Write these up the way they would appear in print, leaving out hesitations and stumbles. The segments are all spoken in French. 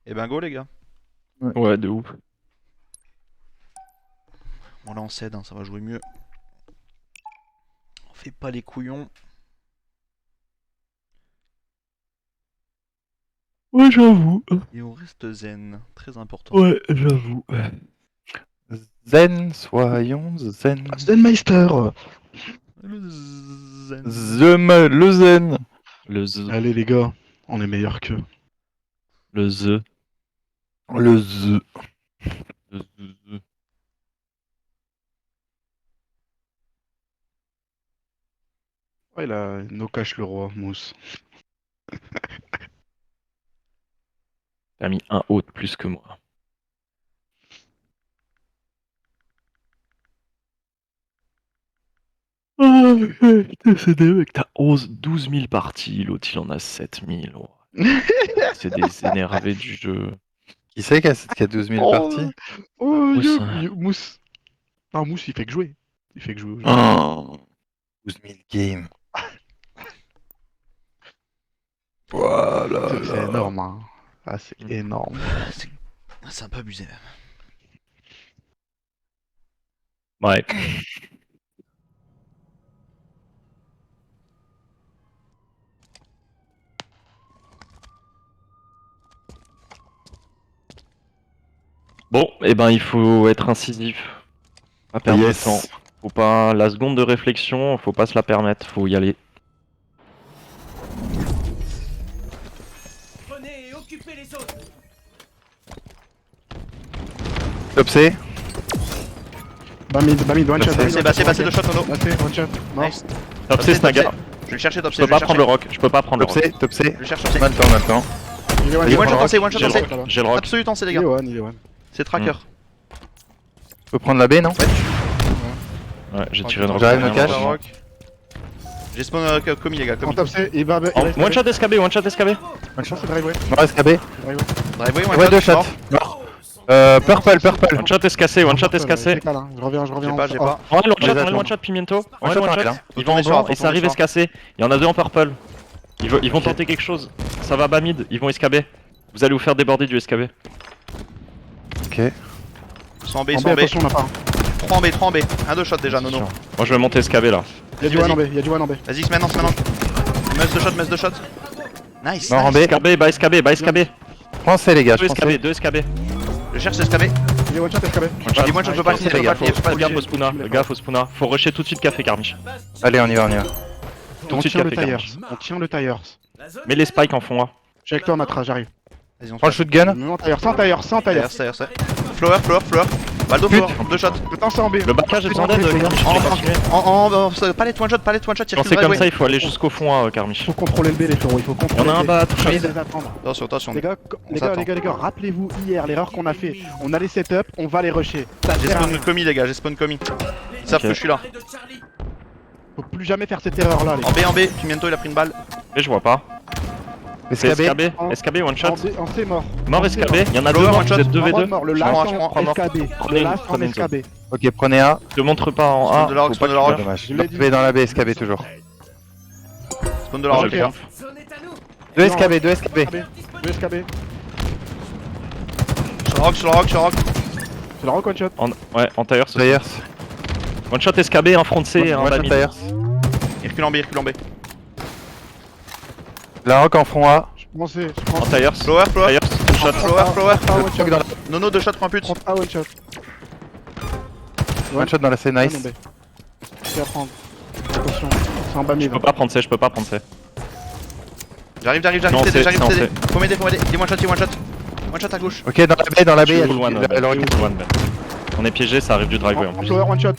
Et ben go les gars. Ouais, de ouf. Bon là on cède, hein, ça va jouer mieux. On fait pas les couillons. Ouais, j'avoue. Et on reste zen, très important. Ouais, j'avoue. Zen, soyons zen. Zenmeister. Le zen. Le zen. Le z. Allez les gars, on est meilleur qu'eux. Le z. Le z. Le z. Ouais, là, no cache le roi, Mousse. T'as mis un haut de plus que moi. Ah, t'es CD, mec, t'as 12 000 parties, l'autre il en a 7 000. Oh. C'est des énervés du jeu. Qui c'est qui a 12 000 parties? Oh, Mousse. Mousse. Non, Mousse, il fait que jouer. Il fait que jouer au jeu. Oh. 12 000 games. Voilà. C'est énorme, hein. Ah, c'est énorme. C'est un peu abusé. Ouais. Bon, et ben il faut être incisif. Pas perdre de temps. Faut pas la seconde de réflexion, faut pas se la permettre, faut y aller. Prenez et occupez les zones. Top C. Bamid, one shot. Passé de shot Nono. Passé, one shot. Mort. Nice. Top C, c'est un gars. Je vais le chercher top Je C. peux pas prendre le rock, je peux pas prendre le Top rock. C, top C. Je le cherche top C. On a le temps, on a le temps. Il est one Il est one shot. shot en C, one shot J'ai en le C. rock, j'ai le rock. Absolu en C les Il est gars. one, il est one. C'est tracker. Je peux prendre la B, non? Ouais, j'ai tiré le rock. J'arrive, me cache. J'ai spawn commis les gars. En Commis. top C, il va. Oh, one shot SKB, one shot SKB. One shot, c'est driveway. Non, SKB. Driveway, Ouais, deux shots. mort. Mort. Purple. One shot SKC, one shot SKC. Je reviens. J'ai pas. On a le one Les shot, on a le attends. one shot pimiento. On a One le shot, one là. shot. Ils vont en blanc et ça arrive SKC. Il y en a deux en purple. Ils vont tenter quelque chose. Ça va bas mid, ils vont SKB. Vous allez vous faire déborder du SKB. Ok. Ils sont en B, ils En sont B, en B. attention, on a pas. 3 en B, 3 en B. Un 2 shot déjà, Nono. Moi je vais monter SKB là. Il y a du one en B, il y a du one en B. Vas-y, c'est maintenant. Mess de shot. Nice. Mort en nice. B. SKB, bas SKB, bas SKB. Prends C, les gars. Je 2 prends SKB, C. 2 SKB. Je cherche SKB. Il est one shot, SKB. J'ai dit one shot, je peux pas le finir, je peux pas le finir. Fais gaffe au spawna, fais gaffe au spawna. Faut rusher tout de suite café Carmiche. Allez, on y va. Tout On de suite tient le café tires. Carmiche. On tient le tires. La zone Mets les spikes en fond A. Je suis avec toi, Matra, j'arrive. Vas-y, on Prends le shotgun. Non, tires, sans tires. tire. Flower. Baldo flower, 2 shots. Attends, c'est en B. Le backage, j'ai besoin d'aide, Carmiche. Palette one shot, tire Quand c'est comme ça, il faut aller jusqu'au fond A, Carmiche. Il faut contrôler le B, les frérots. Il faut Il y contrôler en a un le B. bas, touche Allez, mid. les attendre. Attention. Les gars, rappelez-vous hier l'erreur qu'on a fait. On a les setups, on va les rusher. Ça J'ai sert à spawn rien. commis les gars, j'ai spawn commis. Ils savent Ok. que je suis là. de Charlie. Faut plus jamais faire cette erreur là, les gars. En B, Pimiento il a pris une balle. Et je vois pas. C'est SKB. SKB, one shot. En C mort. Mort SKB, il y en a Flower, deux morts, one shot. vous êtes 2v2. Mort, le Je last prends, en SKB. Prenez Le une, last en prenez une zone. SKB. Ok, prenez A. Te montre pas en A. Spawn de la rock, faut spawn pas de la que rock. tu Dommage. Je l'ai dit. B dans la B, SKB toujours. Spawn de la fasses. rock. J'ai bien. Zone est à nous. 2 SKB, 2 SKB. Le SKB. Sur la rock. C'est la rock one shot. Ouais, en tires. Tires. One shot SKB, un front de C, un One bas shot mid. tires. Il recule en B. La rock en front A. Je prends C. En tires. Flower. Tires, two shot. Flower. Ah, one shot. Dans la- Nono 2 shots, prends pute. Prends A one shot. One shot dans la C, nice. One en B. C'est à prendre. Attention. C'est en bas Je mid. peux pas prendre C, je peux pas prendre C. J'arrive, Non, TD, c'est en TD. Faut m'aider. Il est one shot. One shot à gauche. Ok, dans la B, Je il y a full one, le je rock. full one, Ben. On est piégé, ça arrive du driveway en plus. Flower one shot.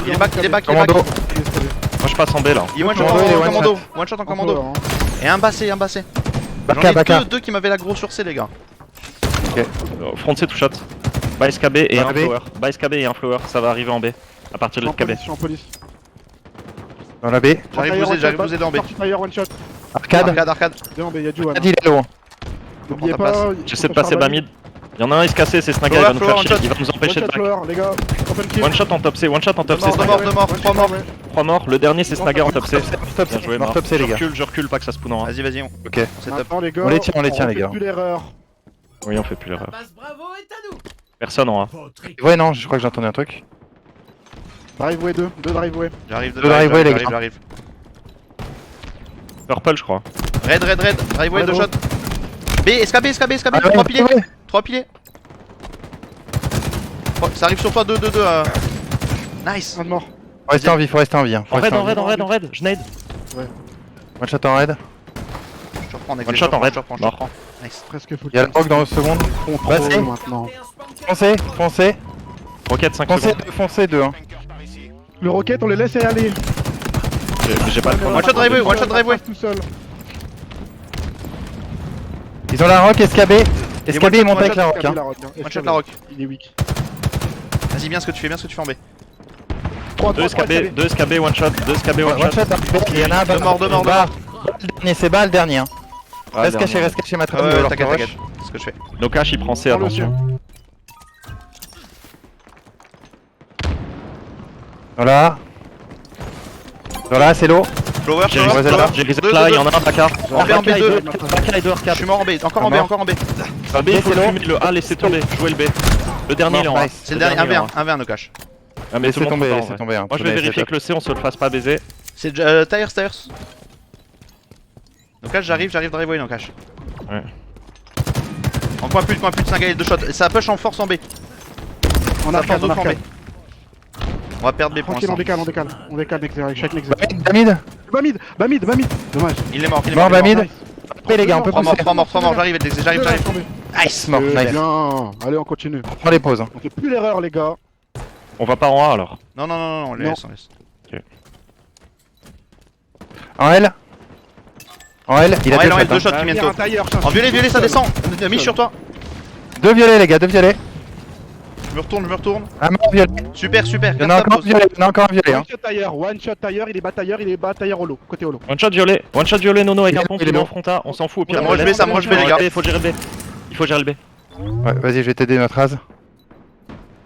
Il est back. Commando. Moi je passe en B là. Il est one shot Commando, il est en one commando. One shot en commando. Et un bassé. J'en Baka. ai deux qui m'avaient la grosse sur C les gars. Front C, two shot. Bas SKB et Dans un la B. flower. Bas SKB et un flower, ça va arriver en B. À partir de SKB. Je suis en police. Dans la B. J'arrive vous aider en B. Tire one shot. Arcade. Arcade. Deux en B, y'a du one. Arcade, il est loin. N'oubliez prends ta pas. place. J'essaie de passer bas mid. Il y en a un SKC, c'est Snaga, il va nous Flower, faire chier. one shot. Il va nous empêcher de One shot back. flower, les gars. Open kill. One shot en top C, one shot en top C. Deux morts, deux morts, trois morts. 3 morts, le dernier c'est Snagger en top C. Top Bien C, joué, mort mort. top C les gars. Je recule, pas que ça spawn en A. Vas-y, vas-y, on Ok. set up. Maintenant les gars, On les tient, les fait gars. plus l'erreur. Oui, on fait plus l'erreur. Passe Bravo est à nous. Personne en A. Ouais, non, je crois que j'ai entendu un truc. Driveway 2, 2 driveway. J'arrive, Deux driveway, les gars. j'arrive. Purple, je crois. Red, driveway, Ouais, deux gros. shots. B, SKB, Ah, 3 ouais, piliers. ouais. 3 piliers. Oh, ça arrive sur toi, 2. Nice. Un de mort. Faut rester en vie, faut rester en vie. Hein. Faut En raid, rester en raid, en raid, en raid, je nade. One shot en raid. Je te reprends, Nex, One je shot te en reprends, raid. je te reprends, je te Mort. reprends. Nice. Presque full. Il y a le rock dans une seconde. Contrôle Vas-y. maintenant. Foncez, foncez. Rocket 5 Foncez, secondes. foncez 2. Hein. Le rocket, on les laisse aller. J'ai pas le temps. One shot driveway, one shot driveway. Tout seul. Ils ont la rock, SKB. SKB, one ils montent shot, avec la rock. Hein. One shot la rock. Il est weak. Vas-y, bien ce que tu fais en B. 3, 2 SKB, 2 SKB, one shot, 2 SKB, one One shot. shot, il y en a un. Deux morts, deux morts, deux Bas. Le dernier, c'est bas le dernier. Hein. Reste caché, ma traîne de Ouais, leur t'inquiète, rush. t'inquiète. C'est ce que je fais. Nokash il prend C, Prends le attention. Voilà. Voilà, c'est l'eau. Flower, J'ai flower, reset flower. là. J'ai reset Deux, là, deux, il y en a un Bakar. En B, en B, deux. Bakar et 2 Je arcade. suis mort en B, encore en B, encore en B. B, il faut le fumer, le A, laissez tomber, jouez le B. Le dernier, il est en A. Nice. C'est le dernier, 1v1, no cash. Ah, mais tout Laissez le monde tomber, peut pas, en laissez vrai. tomber. hein. Moi je vais vérifier que le C, on se le fasse pas baiser. C'est Tires. No cash, j'arrive, driveway, no cash. Ouais. En coin plus, 5 gars, 2 shots. Ça push en force en B. On Ça arcade, force on d'autres en B. arcade. On va perdre B pour Tranquille, on l'instant. décale. On décale, Nex, avec chaque Nex. Damid. Bamid. Dommage. Il est mort, Mort, Bamid. Nice. Après les gars, on peut 3 pousser. morts, j'arrive, j'arrive. Nice. Mort, nice. Bien. Allez, on continue. On prend les pauses. Hein. On fait plus l'erreur, les gars. On va pas en A alors. Non, on laisse, on laisse. En L. En L, il a En L, 2 2 shots. shots, Il y a Pimiento. un tailleur, En violet, ça descend. Mich sur toi. 2 violets les gars, 2 violets. Je me retourne. Un mort violet. Super. Il y en a Garde ta encore un pause. violet, il y en a encore un violet. Hein. One shot tailleur, il est bas tailleur holo, côté holo. One shot violet, Nono avec Il un est pont, bon, il il est est en bon. front A, on s'en fout au pire. Ça me rush B, ça me rush B, les gars. Il faut gérer le B. Il faut gérer le B. Ouais, vas-y, je vais t'aider notre race.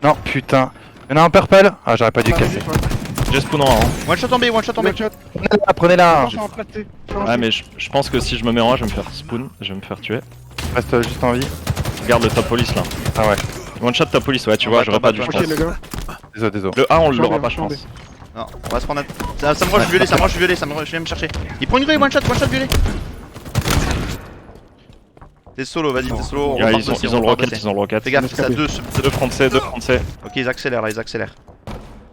Non, putain. Il y en a un purple. Ah, j'aurais pas dû casser. J'ai spawn en A. hein. One shot en B. One shot. Prenez-la. Change en placé. Ouais, mais je pense que si je me mets en A, je vais me faire spawn, je vais me faire tuer. Reste juste en vie. Regarde le top police là. Ah ouais. One shot top police, ouais, tu On vois, va j'aurais pas dû, je pas Ok, pense. les gars. Désolé. Le A, on Champ l'aura B, pas, je champ B. pense. Non, on va se prendre un... Ça me rush violet, je viens me chercher. Il prend une grille, one shot violet. T'es solo, vas-y, t'es solo. on Ouais, repart ils ont dessus, le on repart rocket, dessus. ils ont le rocket. Fais gaffe, c'est à 2. 2 front C, 2 front C. Ok, ils accélèrent.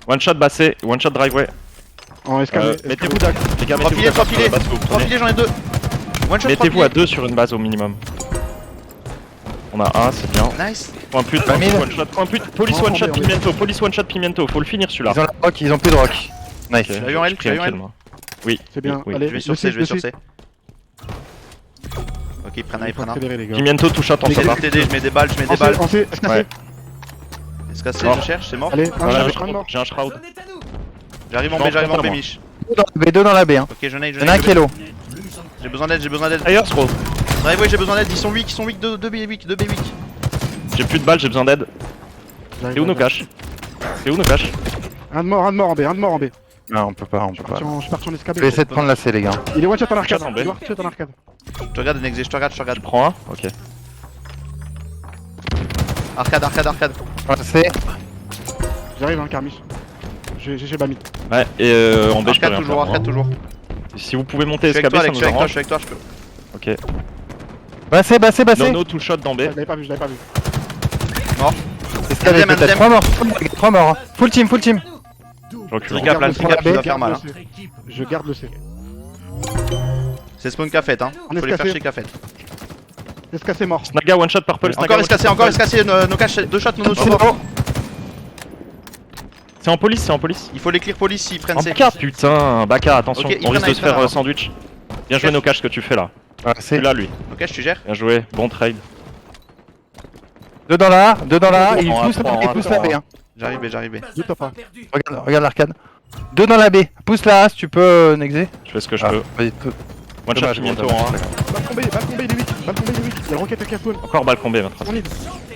One shot bassé, one shot driveway. En escalier. Mettez-vous d'accord, les gars, 3 mettez-vous filets, 3 d'accord sur filets. la base que vous 3 prenez. filets, j'en ai 2. One shot, 3 Mettez-vous à filets. 2 sur une base au minimum. On a un, c'est bien. Nice. Point pute, Bah, mine. one shot, point pute. Police one shot pimiento, police one shot pimiento. Faut le finir celui-là. Ils ont la rock, ils ont plus de rock. Nice. J'ai eu en L, j'ai eu en L. Oui, C'est bien. oui. Allez, Je vais sur C, le C. Ok, ils prennent A, Il faut accélérer, les gars. Pimiento tout shot en J'essaie solo. de t'aider, je mets des balles. On sait, escassé. Ouais. Escassé, Mort. je cherche, c'est mort. Allez, Voilà, un mort. j'ai un shroud. Zone est à nous. J'arrive en Non, B, j'arrive en B, moi. Mich. 2 dans la B. Hein. Ok, je nade, Il y en a un qui est low. J'ai besoin d'aide. Ailleurs, bro. Driveway, j'ai besoin d'aide, ils sont weak, 2 B weak. J'ai plus de balles, j'ai besoin d'aide. C'est où nos caches? C'est où nos caches? Un de mort en B. Non, on peut pas. Je suis parti en Je escabeau. vais essayer de prendre la C les gars. Il est one shot en arcade. Shot en B. Il est one shot en arcade. Je te regarde, Nexé, je te regarde. Tu prends un? Ok. Arcade. Voilà, C. J'arrive, hein, Carmiche. J'ai Bamid. Ouais, et en B, je peux Arcade rien toujours, faire. arcade toujours. Si vous pouvez monter Je suis avec SKB, toi, ça Alex, nous je arrange. suis avec toi, je peux. Ok. Bassé. Nono tout shot dans B. Je l'avais pas vu. Est-ce qu'il y avait Deuxième, peut-être 3 morts? 3 morts. Hein. Full team. Je recule. Tricap, là, le tricap, tu B, vas faire mal. Hein. Je garde le C. C'est spawn qu'a fait, hein. On Faut est les faire escassé. chier qu'a fait. Escassé mort. Snaga one shot purple. Snaga Encore one shot escassé, purple. nos caches, 2 shots, Nono sur C'est toi. bon. C'est en police, c'est en police. Il faut les clear police s'ils prennent En C. Baka, putain, Baka, attention, Ok, ils on risque prennent, de se ils prennent, faire alors. sandwich. Bien joué nos caches que tu fais là. Voilà, Tu c'est là lui. Ok, tu gères. Bien joué, bon trade. 2 dans la A, 2 dans la A, il En pousse A3, la B, pousse la B. Hein. J'arrive B. Du top A. Perdu. Regarde l'arcade. 2 dans la B, pousse la A si tu peux, Nexé. Je fais ce que je Ah, peux. vas-y, One shot dommage, pimiento dommage. en A. Balcon B, il est weak. Il y a le rocket à Cafoun. Encore balcon B, notre On est.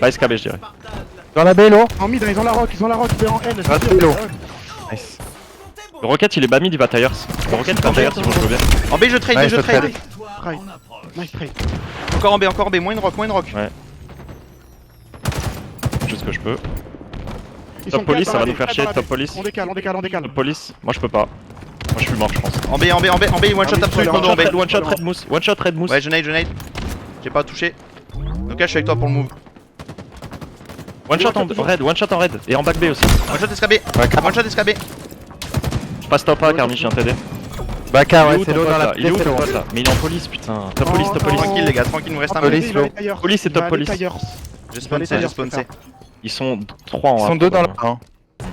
Bah SKB, je dirais. Partage la Dans la B, l'eau. En mid, ils ont la rock, il est en L. Ah, c'est low. Nice. Le Rocket il est bas mid, il va tires. Le Rocket il va tires, ils vont jouer bien. En B, je trade, Ouais, je je trade. trade. Try. Nice trade. Encore en B, moins une rock. Juste ce que je peux. Ils Top sont police, quatre ça va dans nous la faire baie, chier, quatre dans top la police. baie. On décale. Top police, moi je peux pas. Moi je suis mort, je pense. En B, one shot Ah, absolu, oui, Kondo en B. One shot red mousse, one shot red mousse. Ouais, je nade. J'ai pas touché. Donc là, je suis avec toi pour le move. One shot en red, et en back B aussi. One shot SKB. Baka. One shot SKB. Je passe top A, Carmi, je viens t'aider. Baka, Il est ouais, où c'est ton l'eau pote dans là la Il est où c'est ton l'eau. pote là Mais il est en police, putain. Top police, top Oh, police. Tranquille, les gars, tranquille, il nous reste un Police, move. low. Police et top police. J'ai spawn C, j'ai spawn C. Ils sont 3 en Ils A, sont deux dans la probablement. 1.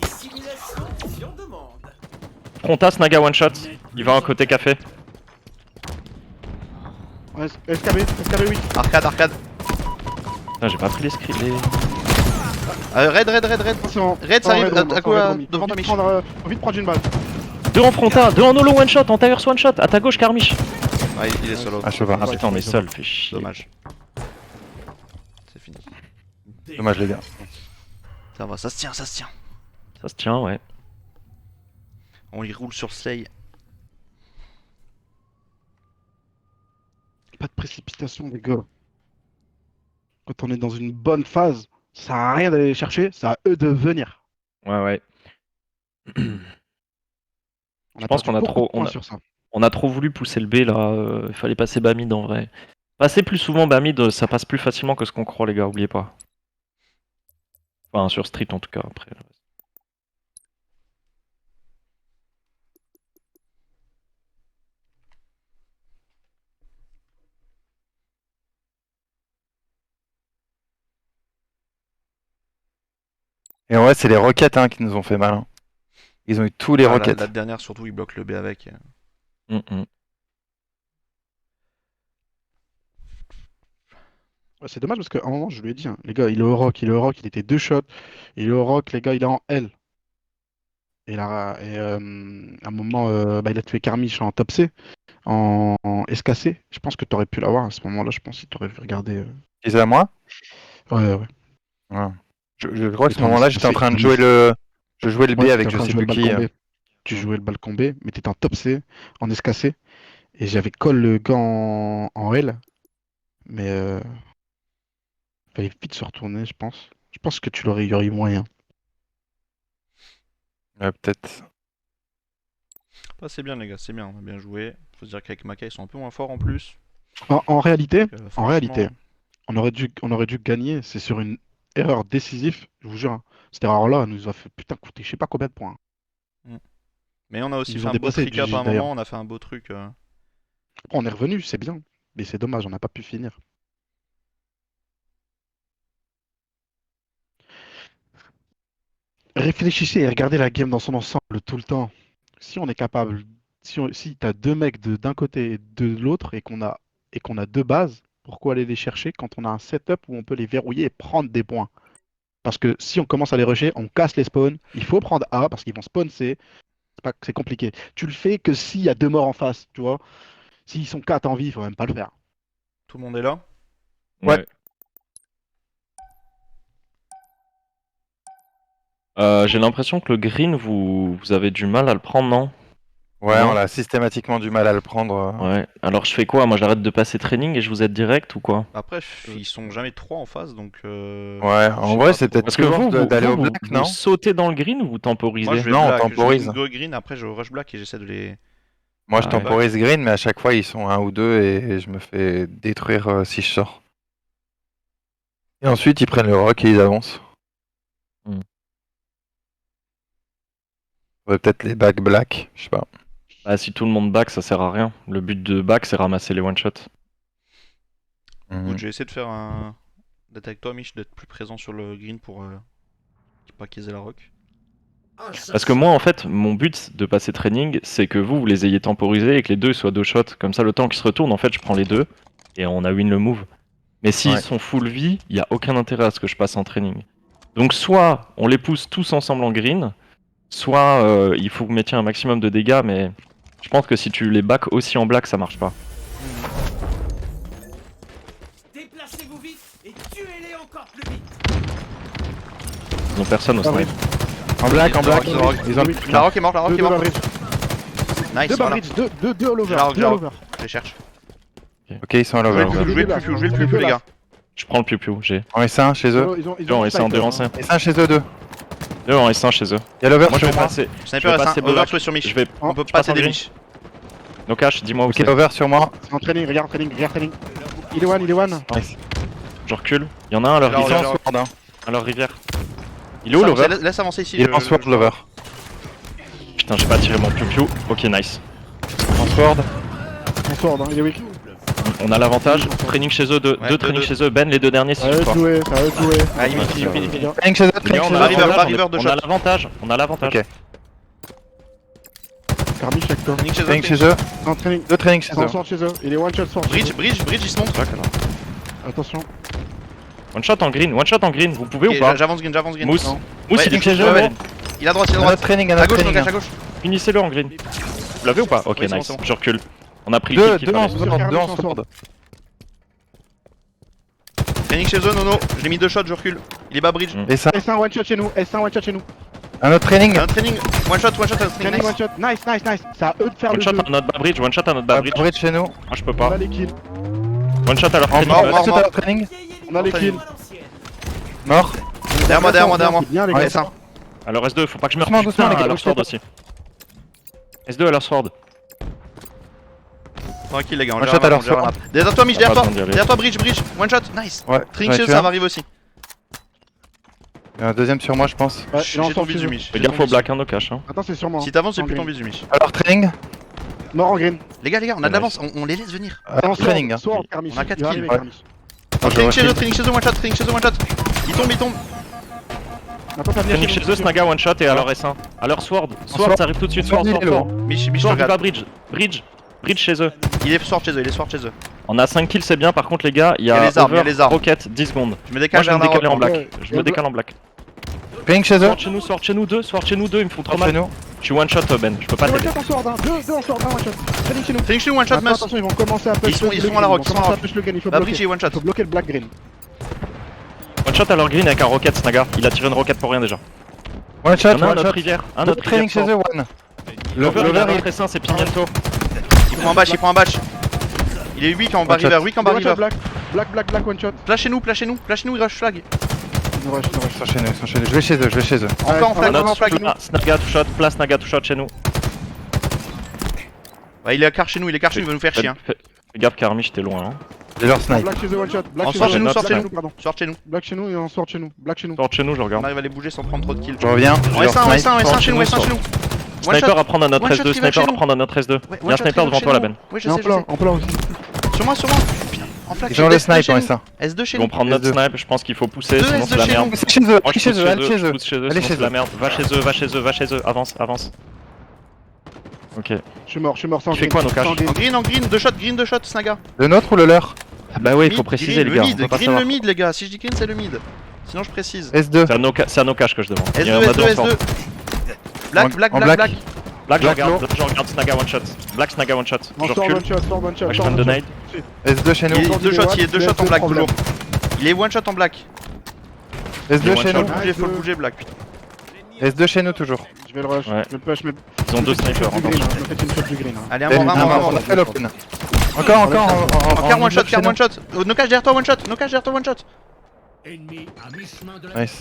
Dissimulation, si on demande. Frontas, Naga one shot. Il va en côté café. Ouais, SKB, oui. Arcade. Putain, j'ai pas pris les scripts. Red. Attention. Red, ça arrive à quoi devant toi, Mich. Faut vite prendre une balle. 2 en fronta, 2 en holo one shot, en tires one shot. À ta gauche, Carmiche. Ouais, il est solo. Ah, je sais pas. Ah putain, on est seul, fait chier. Dommage. C'est fini. Dommage, les gars. Ça va, ça se tient. Ça se tient, ouais. On y roule sur Slay. Pas de précipitation, les gars. Quand on est dans une bonne phase, ça sert à rien d'aller les chercher, c'est à eux de venir. Ouais. On Je pense perdu qu'on a beaucoup trop- de points on a- sur ça. On a trop voulu pousser le B là, il fallait passer bas mid en vrai. Passer plus souvent bas mid, ça passe plus facilement que ce qu'on croit les gars, oubliez pas. Enfin sur street en tout cas après. Et en vrai, c'est les roquettes qui nous ont fait mal. Hein. Ils ont eu tous les roquettes. La dernière, surtout, il bloque le B avec. Ouais, c'est dommage parce qu'à un moment, je lui ai dit, hein, les gars, il est au rock, il était 2 shots. Il est au rock, les gars, il est en L. Et là, à un moment, il a tué Carmiche en top C, en SKC. Je pense que tu aurais pu l'avoir à ce moment-là, je pense que tu aurais pu regarder. Ils étaient à moi. Ouais. Ouais. Je crois que à ce Attends, moment-là, mais j'étais en c'est- train de jouer le. Je jouais le B Ouais, avec t'étais je en train sais de plus jouer le qui. balcon B. Tu jouais le balcon B, mais t'étais en top C, en SKC. Et j'avais call le gars en L. Mais fallait vite se retourner, je pense. Je pense que il y aurait eu moyen. Ouais, peut-être. Ah, c'est bien, les gars, c'est bien. On a bien joué. Faut se dire qu'avec Maka, ils sont un peu moins forts en plus. En réalité, Donc, franchement, on aurait dû gagner. C'est sur une erreur décisive, je vous jure. Hein. Cette erreur-là elle nous a fait putain coûter je sais pas combien de points. Mais on a aussi Ils fait ont un beau dépassé trick up à un d'ailleurs. moment. On a fait un beau truc. Après, on est revenu, c'est bien. Mais c'est dommage, on n'a pas pu finir. Réfléchissez et regardez la game dans son ensemble tout le temps. Si on est capable, si tu as deux mecs d'un côté et de l'autre et qu'on a deux bases, pourquoi aller les chercher quand on a un setup où on peut les verrouiller et prendre des points? Parce que si on commence à les rusher, on casse les spawns. Il faut prendre A parce qu'ils vont spawn C. C'est compliqué. Tu le fais que s'il y a deux morts en face, tu vois. S'ils sont 4 en vie, il faut même pas le faire. Tout le monde est là. Ouais. J'ai l'impression que le green, vous avez du mal à le prendre, non? Ouais, Non. on a systématiquement du mal à le prendre. Ouais. Alors je fais quoi? Moi j'arrête de passer training et je vous aide direct ou quoi? Après, ils sont jamais 3 en face, donc. Ouais, je en sais vrai, pas c'est trop. peut-être Parce que vous, d'aller au vous black, non? sautez dans le green ou vous temporisez? Moi, je vais Non, on black, temporise. je vais go green, après je rush black et j'essaie de les. Moi, je Ah ouais. temporise green, mais à chaque fois, ils sont un ou deux et je me fais détruire si je sors. Et ensuite, ils prennent le rock et ils avancent. Hmm. Ouais, peut-être les back black, je sais pas. Bah si tout le monde back, ça sert à rien. Le but de back, c'est ramasser les one shots. Mhm. Écoute, je vais essayer de faire un. D'être avec toi, Mich, d'être plus présent sur le green pour pas qu'ils aient la rock. Parce que moi, en fait, mon but de passer training, c'est que vous les ayez temporisés et que les deux soient 2 shots. Comme ça, le temps qu'ils se retournent, en fait, je prends les deux et on a win le move. Mais s'ils Ouais. sont full vie, il n'y a aucun intérêt à ce que je passe en training. Donc, soit on les pousse tous ensemble en green, soit il faut que vous mettiez un maximum de dégâts, mais je pense que si tu les back aussi en black, ça marche pas. Déplacez-vous vite. Et tuez-les encore plus vite. Ils ont personne au Ah, snipe. En black, en black. Ils ont- Ils ont La rock est mort, la rock Deux est mort. bas bridge. Nice, Deux bas voilà. bridge, deux all over. J'ai la rock, Deux j'ai la all rock. over. Je les cherche. Ok, ils sont à Jouez l'over. le piou, jouez le piou, les gars. Je prends le piou-piou, j'ai. En S1 chez eux. Deux en S1, deux en S1. S1 chez eux, 2. Deux en S1 chez eux. Il y a l'over Moi je sur vais moi. passer. Sniper Je vais passer S1, over Black. sur Mich. Je vais. On peut je pas passe en t'aider green. Mich. Nokash, dis-moi où Ok, c'est. over sur moi. C'est en training, regarde training, regarde training. Il est one. Nice. Je recule. Il y en a un à leur Alors, Ils sont rivière. en sword, hein. À leur rivière. Il est où l'over? Laisse avancer ici. Il est en sword, l'over. Putain, j'ai pas tiré mon piou-piou. Ok, nice. En sword. On sort, hein, il est weak. On a l'avantage. Training chez eux, deux Ouais, training deux. chez eux. Ben, les deux derniers si Ça tu va crois. jouer, ça va jouer. Ah, il finit. Training chez eux, Les gars, training on chez a eux. River, l'avantage, River de on shot. a l'avantage. On a l'avantage. Ok. Carmi, check toi. Training chez eux. Training chez eux. En training. Deux training chez C'est en eux. sort chez eux. Il est one shot sort. Bridge, il se monte. Attention. One shot en green, vous pouvez Ok, ou pas? J'avance green. Mousse. Non. Mousse, Ouais, il est chez ouais, eux. ouais. Il a droite, il a Un autre droite. training, un À autre gauche, training. Nokash, à gauche. Finissez-le en green. Vous l'avez ou pas? Ok, Oui, c'est bon, nice. c'est bon. Je recule. On a pris le kill qu'il Deux en fallait. sword, deux en sword. Training chez eux, Nono. Je l'ai mis 2 shots, je recule. Il est bas bridge. Mm. Et ça. S1 one shot chez nous. S1 one shot chez nous. Un autre training. Un training. One shot, un training. Training Nice. one shot. Nice. C'est à eux de faire One le shot jeu. à notre bas bridge, one shot à notre bas bridge. Bridge chez nous. Moi je peux On pas. a les kills. One shot à leur training. mort, bus. mort. Tout à l'heure training. On a les kills. Mort. Derrière moi. Bien les Ouais, gars. ça. Alors S2, faut pas que je me Doucement, putain, doucement, les gars, à leur bougez sword pas. aussi. S2 à leur sword. Tranquille, les gars. On One gère shot la à map, leur on gère la sword. map. Derrière toi, Mich, derrière Pas toi. besoin d'y aller. Derrière toi, bridge. One shot, nice. Ouais. Training Ouais, chez eux, tu ça as. va arriver aussi. Il y a un deuxième sur moi, je pense. Ouais, J'ai il est en ton sort visu, chez eux. Mich. Fais gaffe au black, hein, no cash. Hein. Attends, c'est sur moi. Si t'avances, j'ai En plus ton green. visu, Mich. Alors training. Mort en green. Les gars, on a de Nice. l'avance. On les laisse venir. Alors training. hein. Sword, Carmi. On a 4 Il va kills. arriver, Ouais. Carmi. Training chez eux, one shot. Il tombe. Attends, ça vient Training chez eux, Snaga one shot et à leur S1. À leur sword. Sword, sword. ça arrive tout de suite. Sword. Mich, je Sword du bas regarde. bridge. Bridge chez eux. Il est sword chez eux. On a 5 kills, c'est bien. Par contre, les gars, il y Il y a a les armes, over, il y a les armes. rocket, 10 secondes. Je me Moi, décale je vais me vers la décaler en rock. black. Ouais. Je me décale en black. Training chez eux. Sword chez nous deux, il me faut trop Chez mal. nous. Je suis one shot, Ben. Je peux pas One t'aider. shot en sword, hein. Deux en sword, un one shot. Training chez nous. Training chez nous, one shot, Attends, must. attention, ils vont commencer à push. Ils sont le à green, la rock, ils vont commencer à push le green, il faut Bah, bridge bloquer. et one shot. Il faut bloquer le black green. One shot à leur green avec un rocket, Snaga. Il a tiré une rocket pour rien déjà. One shot, Il y en a un one autre shot. rivière. Un Deux autre training chez rivière. eux, one. L'over, il a L'over, notre S1, c'est Pimiento. Il prend un batch. Il est 8 en bas One shot. river, 8 en bas One shot, river. black, one shot. Plachez-nous, il rush flag. Une rush. Ils sont chez nous. Je vais chez eux. Encore en Ouais, flag, Un encore en autre flag. sous là. Snaga to shot, place Snaga to shot chez nous. Ouais, il est à car chez nous, il va nous faire chier. Hein. Fais gaffe, Carmi, j'étais loin. Hein. J'ai leur snipe. Black chez eux, one shot. Black En chez sort eux, chez nous, black sort chez nous. pardon. Sort chez nous. Black chez nous et on sort chez nous. Black chez nous. Sort chez nous, je On regarde. arrive à les bouger sans prendre trop de kills. Je reviens. En J'ai S1, leur en snipe. S1, Sort chez nous, chez One Sniper shot. à prendre à notre One shot S2, qui va chez sniper à nous. prendre à notre S2. Ouais, Il y a un sniper devant toi là, Ben. Oui, je En sais, je plan, sais. en plan aussi. Sur moi. Putain, en flag. Ils ont le snipe en S1. S2 chez Ils vont nous. prendre notre S2. snipe, je pense qu'il faut pousser, Deux sinon S2 c'est la chez merde. nous. C'est chez eux, Moi allez je chez pousse eux, allez je chez eux. pousse chez eux, Allez sinon chez c'est la eux. merde. Va chez eux, avance. Ok. Je suis mort, sans Tu fais green. quoi, Nokash Sans green. En green, deux shots, Snaga. Le nôtre ou le leur? Bah oui, il faut Mid, préciser green, les gars, le on mid, peut pas green savoir. le mid les gars, si je dis green c'est le mid. Sinon je précise. S2. C'est à no cash que je demande. Il y en S2, a deux en S2, sword. S2. Black. Black, je Black regarde Snaga one shot. Black Snaga one shot. On Je sort recule. one shot. Je donne de nade. S2 chez nous. Il est deux shots, il est deux shots en black, problème. toujours. Il est one shot en black. S2 chez Faut nous. le bouger, black. Putain. S2 chez nous toujours. Je vais le rush. Ouais. Je le push, mais. Ils ont deux snipers Du encore. green, je me fais une shot du green. Allez, un Eh, mort, un mort. on a fait l'open. Encore. Encore one shot, car one shot. Nokage derrière toi, one shot. Ennemi à mi-chemin de la Nice.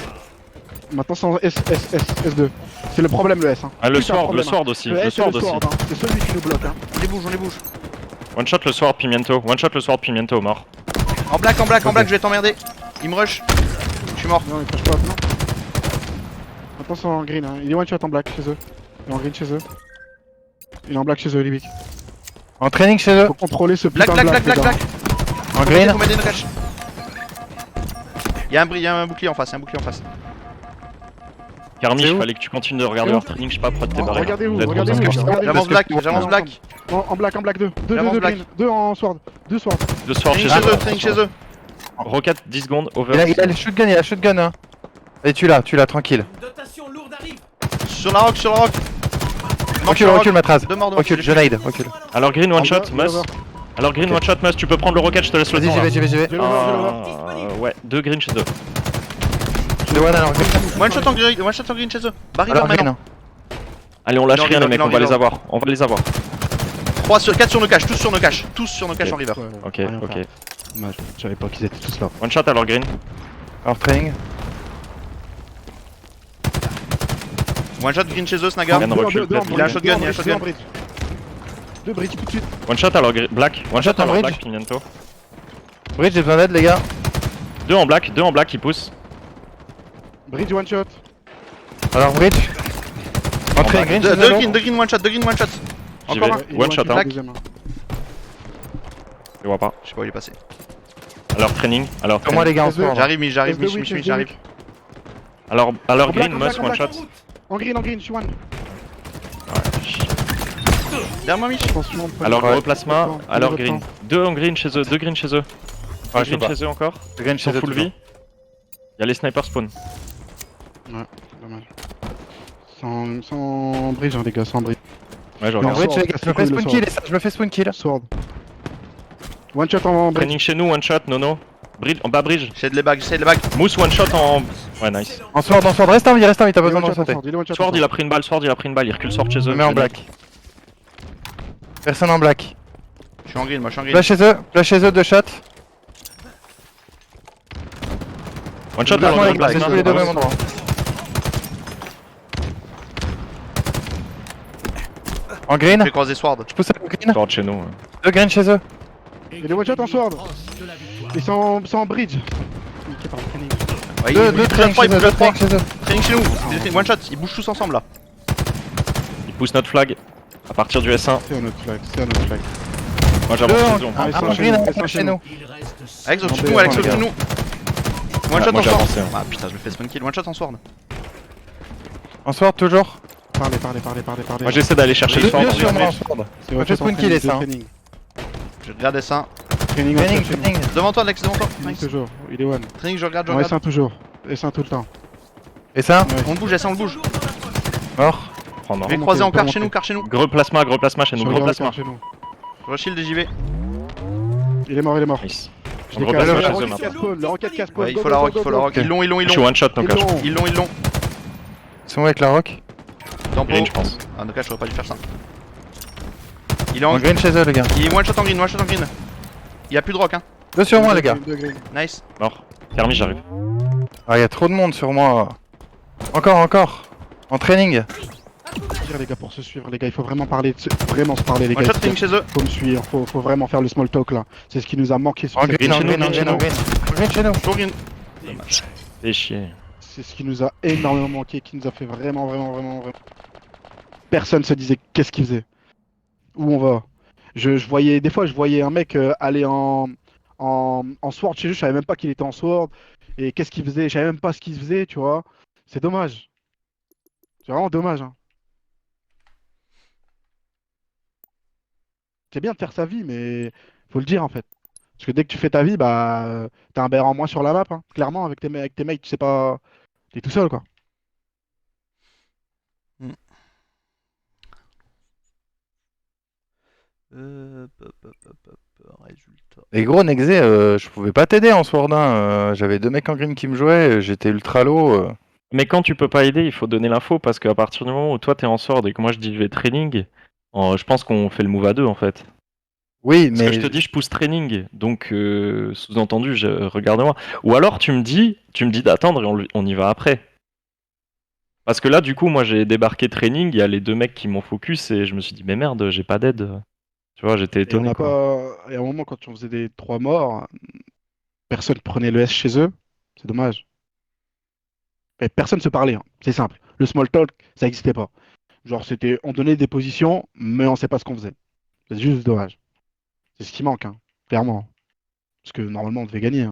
Maintenant, c'est en S2. C'est le problème, le S. Hein. Ah, le Putain, sword problème, hein. aussi. Le Le S et sword le aussi. sword, hein. C'est celui qui nous bloque. Hein. On les bouge. One shot le sword Pimiento. One shot le sword Pimiento mort. En black, je vais t'emmerder. Il me rush. Je suis mort. Non, il crash pas, non. Maintenant, c'est en green. Hein. Il est one shot en black chez eux. Il est en green chez eux. Il est en black chez eux, Libic. En training chez eux. Faut contrôler ce Black. putain de black. les gars. En green. Faut m'aider, Nokage. Il y a un bouclier en face, Carmi, C'est il où fallait que tu continues de regarder C'est où leur training, je sais pas pourquoi t'es Oh, barré. regardez-vous, Vous êtes regardez-vous. trop discutés. regardez-vous. J'avance black, En black 2. Deux J'avance black. green. Deux en sword. Deux sword. Deux sword chez Training chez eux. Rocket 10 secondes, over. Il a le shotgun, hein. Et tu l'as, tranquille. Une dotation lourde arrive. Sur la rock. Mort sur la rock. Recule, Matraz. Deux morts, Recule, je nade, recule. Alors green one shot, Over, must. over. Alors green, Ok. one shot, Must, tu peux prendre le rocket, je te laisse le Vas-y, temps. j'y là. vais, j'y vais, j'y vais. J'ai l'over. Ouais, 2 green chez eux. J'ai one alors green. One shot en green chez eux. Barry Alors maintenant. green. Allez, on lâche Non, rien les reload, mecs, non, on va les reload. avoir. On va les avoir. 4 sur nos caches, tous sur nos caches. Tous sur nos caches en river. Ok, Rien ok. faire. Dommage, je savais pas qu'ils étaient tous là. One shot alors green. Alors training. One shot green chez eux, Snaga. Regarde, recule, peut-être. Il a un shotgun, il a un shotgun. Deux bridge tout de suite. One shot alors black. One shot shot en alors bridge. black, Pimiento. Bridge, j'ai besoin d'aide les gars. 2 en black, qui poussent. Bridge one shot. Alors bridge. Entrée green, chez Deux eux. green, one shot, deux green, one shot. J'y Encore vais. un. Il est One shot, kill, hein. deuxième. Je vois pas. Je sais pas où il est passé. Alors training. Alors Sur moi training. les gars en Laisse-le. sport. J'arrive, Mich, j'arrive, Laisse-le Mich, weak, Mich, j'arrive. Alors En green, black, Must, en one black, shot. En green, je suis one. Derrière moi, Mich. Attention. prenez Alors votre gros temps, plasma, prenez votre alors temps. green. 2 en green chez eux, 2 green chez eux. Ah, Deux je sais green pas. chez eux encore. Green Ils chez sont eux. full toujours. vie. Il y a les snipers spawn. Dommage. Sans bridge, hein, les gars, sans bridge. Ouais, je Non, En regarde. vrai, bridge les gars, je me fais spawn kill et ça, je me fais spawn kill. Sword. One shot en bridge. Training chez nous, one shot, nono. Bridge, en bas bridge. J'essaie de les bags, j'essaie de les bags. Mousse, one shot en. Ouais, nice. En sword, reste en vie, t'as Il est besoin one de shot en sauter. sword, il est one shot en Sword, sword. il a pris une balle, Sword, il a pris une balle, il recule Sword chez Je eux. me mets en black. Personne en black. Je suis en green, moi, je suis en green. Flash chez eux, 2 shots. One shot, Black, alors black, green, black, plasma. tous les deux au même endroit. En green, J'ai croisé Sword. je pousse à green. Sword chez nous. 2 green chez eux. Il est one shot en sword. Ils sont en bridge. Niqué par le training. Ouais, il 2 bouge training à 3, chez il eux, bouge à 2 3. training chez eux. Training chez nous. One shot, ils bougent tous ensemble là. Il pousse notre flag. À partir du S1. C'est un autre flag, c'est un autre flag. Moi Deux j'avance chez eux. Ah, on ils prend. sont En chez green, nous, un ils sont chez chez nous. nous. Alex, au-dessus de Non, nous, Alex, mais au-dessus de nous. One shot moi, en j'ai sword. avancé, hein. Ah putain, je me fais spawn kill. One shot en sword. En sword toujours. Parlez. Moi j'essaie d'aller chercher le Deux Sword. sur moi en mais- sword. C'est one fais shot en spawn kill, training, ça, hein. training. Je regarde S1. Training, Training, one shot, training. Devant toi, Alex, devant toi. training Nice. toujours, il est one. Training, je regarde, je On regarde. S1 toujours. S1 tout le temps. Et ça Ouais. On le bouge, S1, on le bouge. Mort. Prends, non. Je vais Remontez, croiser en car remontez. chez nous, car chez nous. Gros plasma chez nous, Sur gros le plasma. chez nous. Je reshield et j'y vais. Il est mort. Nice. Je Gros décale. plasma Le chez eux rocket maintenant. casse-pawn, le rocket casse-pawn. Ouais, il Go, faut go, la go, rock, il go, faut la go. rock. Ils l'ont, ils l'ont, ils Je suis l'ont. one shot nos Ils caches. l'ont. Ils l'ont, ils l'ont. C'est moi avec la rock. Tempo. Green, je pense. Ah, donc là, j'aurais pas dû faire ça. Il est en En green chez eux les gars. Il est one shot en green, one shot en green. Il y a plus de rock, hein. 2 sur moi les gars. Deux green. Nice. Mort. Kermi, j'arrive. Ah y'a trop de monde sur moi. Encore. En training. Dire, les gars, pour se suivre, les gars, il faut vraiment parler, vraiment se parler, les One gars. shot training chez eux. Faut me suivre, faut vraiment faire le small talk là. C'est ce qui nous a manqué sur En cette green, en chez nous, green, en green green, en chez green. En green chez nous. Toujours green. Fais chier. C'est ce qui nous a énormément manqué, qui nous a fait vraiment. Personne se disait qu'est-ce qu'il faisait. Où on va. Je voyais, des fois, je voyais un mec aller en sword chez eux, je savais même pas qu'il était en sword. Et qu'est-ce qu'il faisait, je savais même pas ce qu'il faisait, tu vois. C'est dommage. C'est vraiment dommage, hein. C'est bien de faire sa vie, mais faut le dire en fait. Parce que dès que tu fais ta vie, bah, t'as un BR en moins sur la map, hein. Clairement, avec tes mates, tu sais pas. T'es tout seul, quoi. Résultat. Et gros Nexé, je pouvais pas t'aider en sword 1. J'avais 2 mecs en green qui me jouaient, j'étais ultra low. Mais quand tu peux pas aider, il faut donner l'info parce qu'à partir du moment où toi t'es en sword et que moi je dis je vais training, je pense qu'on fait le move à deux en fait. Oui, Parce mais que je te dis je pousse training, donc sous-entendu regarde-moi. Ou alors tu me dis d'attendre et on y va après. Parce que là du coup moi j'ai débarqué training, il y a les 2 mecs qui m'ont focus et je me suis dit mais merde j'ai pas d'aide. Tu vois j'étais Et on étonné n'a quoi. pas. Et à un moment, quand on faisait des 3 morts, personne prenait le S chez eux. C'est dommage. Et personne se parlait, hein. C'est simple. Le small talk, ça n'existait pas. Genre, c'était. On donnait des positions, mais on sait pas ce qu'on faisait. C'est juste dommage. C'est ce qui manque, hein. Clairement. Parce que normalement, on devait gagner, hein.